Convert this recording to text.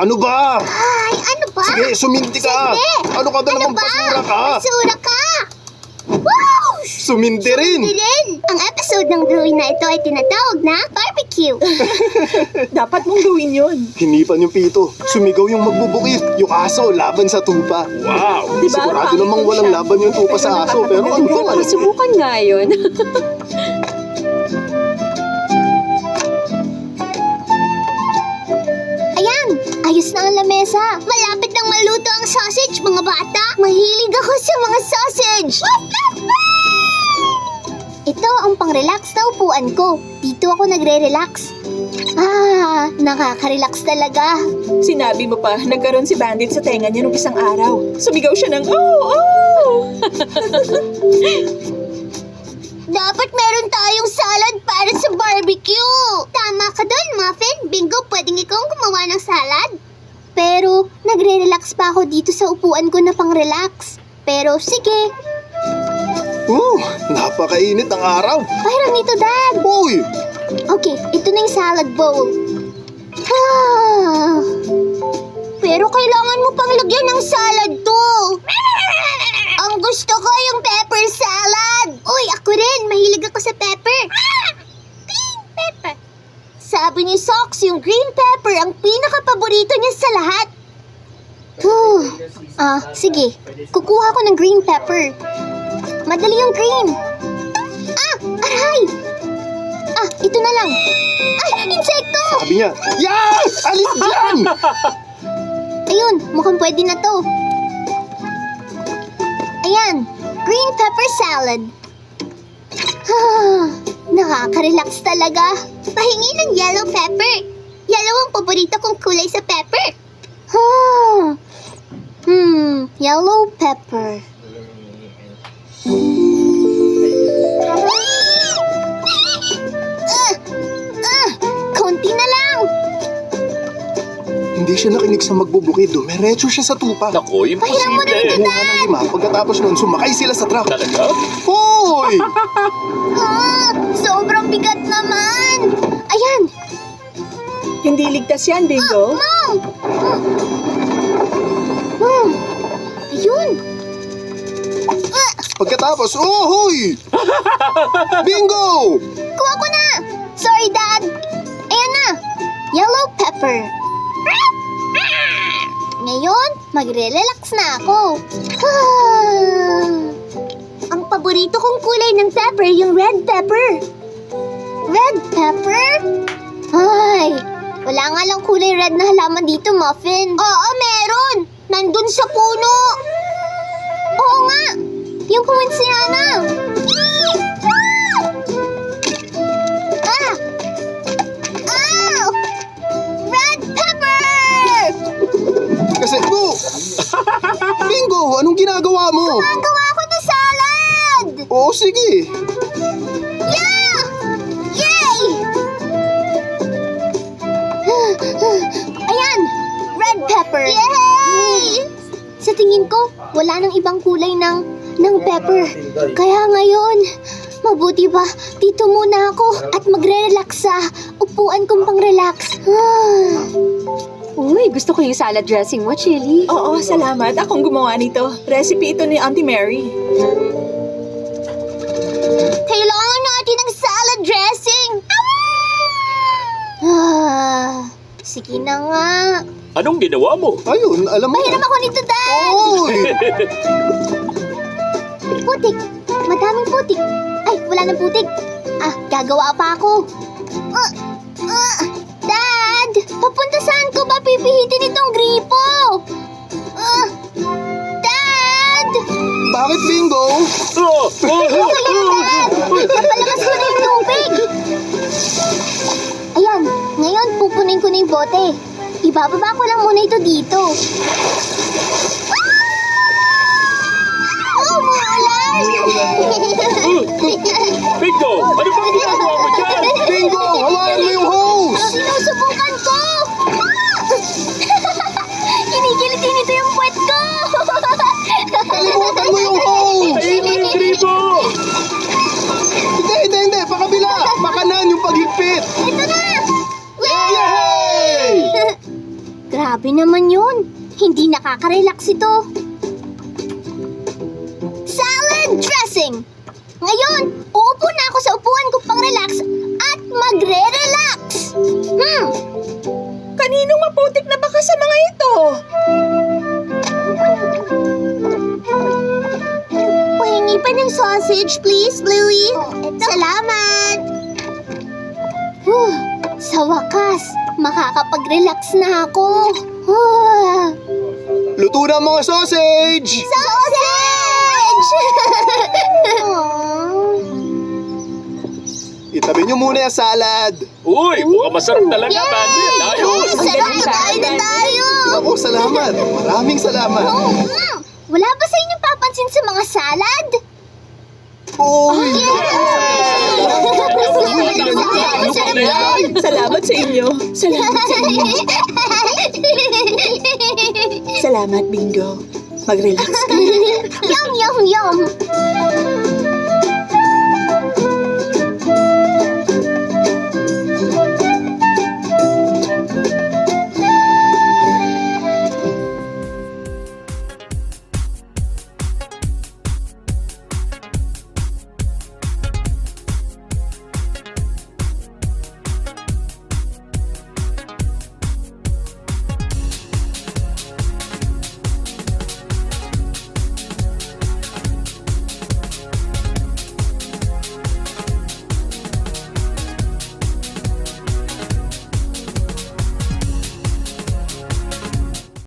Ano ba? Ay, ano ba? Sige, suminti ka. Sige. Ano ka ba namang basura ka? Basura ka! Wow! Suminti rin. Din! Ang episode ng drawing na ito ay tinatawag na barbecue. Dapat mong gawin yun. Hinipan yung pito. Sumigaw yung magbubukit. Yung aso, laban sa tupa. Wow! Diba? Sigurado Pangit namang yun walang siya. laban yung tupa sa aso. Pero ano ba? Subukan nga yun. Ayan, ayos na ang lamesa. Malapit nang maluto ang sausage, mga bata. Mahilig ako sa mga sausage. Ito ang pang-relax na upuan ko. Dito ako nagre-relax. Ah, nakaka-relax talaga. Sinabi mo pa, nagkaroon si Bandit sa tenga niya nung isang araw. Sumigaw siya ng, oh! Dapat meron tayong salad para sa barbecue. Tama ka doon, Muffin. Bingo, pwedeng ikaw ang gumawa ng salad. Pero, nagre-relax pa ako dito sa upuan ko na pang-relax. Pero, sige. Napakainit ang araw. Pahiram nito, Dad. Uy! Okay, ito na yung salad bowl. Ah, pero kailangan mo pang lagyan ng salad to. Ang gusto ko yung pepper salad. Uy, ako rin. Mahilig ako sa pepper. Green pepper. Sabi ni Sox, yung green pepper ang pinaka-paborito niya sa lahat. Sige. Kukuha ko ng green pepper. Madali yung green. Aray! Ito na lang. Ay, insekto! Sabi niya, yan! Alis dyan! Ayun, mukhang pwede na to. Ayan, green pepper salad. Nakaka-relax talaga. Pahingi ng yellow pepper. Yellow ang paborito kong kulay sa pepper. Yellow pepper. Konti na lang. Hindi siya nakinig sa magbubukid. Dumiretso siya sa tupa. Naku, Pahiram mo na ito, imposible. Kumuha ng 5. Pagkatapos nun, sumakay sila sa truck. Talaga? Hoy! Sobrang bigat naman. Ayan. Hindi ligtas yan, Bingo. Mom! Ayun. Pagkatapos, hoy! Bingo! Kuha ko na. Sorry, Dad. Ayan na. Yellow pepper. Ngayon, magre-relax na ako. Ang paborito kong kulay ng pepper, yung red pepper. Red pepper? Ay, wala nga lang kulay red na halaman dito, Muffin. Oo, meron. Nandun sa puno. Oo nga. Yung pumansyana. Ow! Red pepper! Kasi, Bingo, anong ginagawa mo? Nagawa ko na salad! Oo, sige. Yeah! Yay! Ayan! Red pepper! Yay! Sa tingin ko, wala nang ibang kulay ng pepper. Kaya ngayon, mabuti ba dito muna ako at magre-relax sa upuan kong pang-relax. Uy, gusto ko yung salad dressing mo, Chili. Oo, salamat. Akong gumawa nito. Recipe ito ni Auntie Mary. Kailangan natin ng salad dressing! Sige na nga. Anong ginawa mo? Ayun, alam mo. Pahiram ako nito, Dad! Hoy! Putik! Madaming putik! Ay, wala nang putik! Gagawa pa ako! Dad! Papunta saan ko ba pipihitin itong gripo? Dad! Bakit, Bingo? Dad! Napalakas ko na yung tubig! Ayan, ngayon pupunin ko na yung bote. Ibababa ko lang muna ito dito. Umuulan! Bingo! Ano bang ginagawa mo dyan? Bingo, hawakan mo yung hose! Sinusubukan ko! Kinikilig nito yung puwet ko! Kalimutan mo yung hose! Ayun na yung gripo! Hindi. Pakabila! Pakanan yung paghigpit! Ito na! Yay! Grabe naman. Nakaka-relax ito. Salad dressing! Ngayon, uupo na ako sa upuan ko pang relax at magre-relax. Kaninong maputik na baka sa mga ito? Pahingi pa ng sausage, please, Bluey. Salamat! Sa wakas, makakapag-relax na ako. Luto na ang mga sausage! Sausage! Itabi niyo muna yung salad. Uy, mukhang masarap talaga, Bandit. Ayos! Sarap na kain na tayo! Ako, salamat. Maraming salamat. Wala ba sa inyo papansin sa mga salad? Uy! Salamat sa inyo. Salamat sa inyo. Salamat, Bingo. Mag-relax ka. Yum, yum, yum!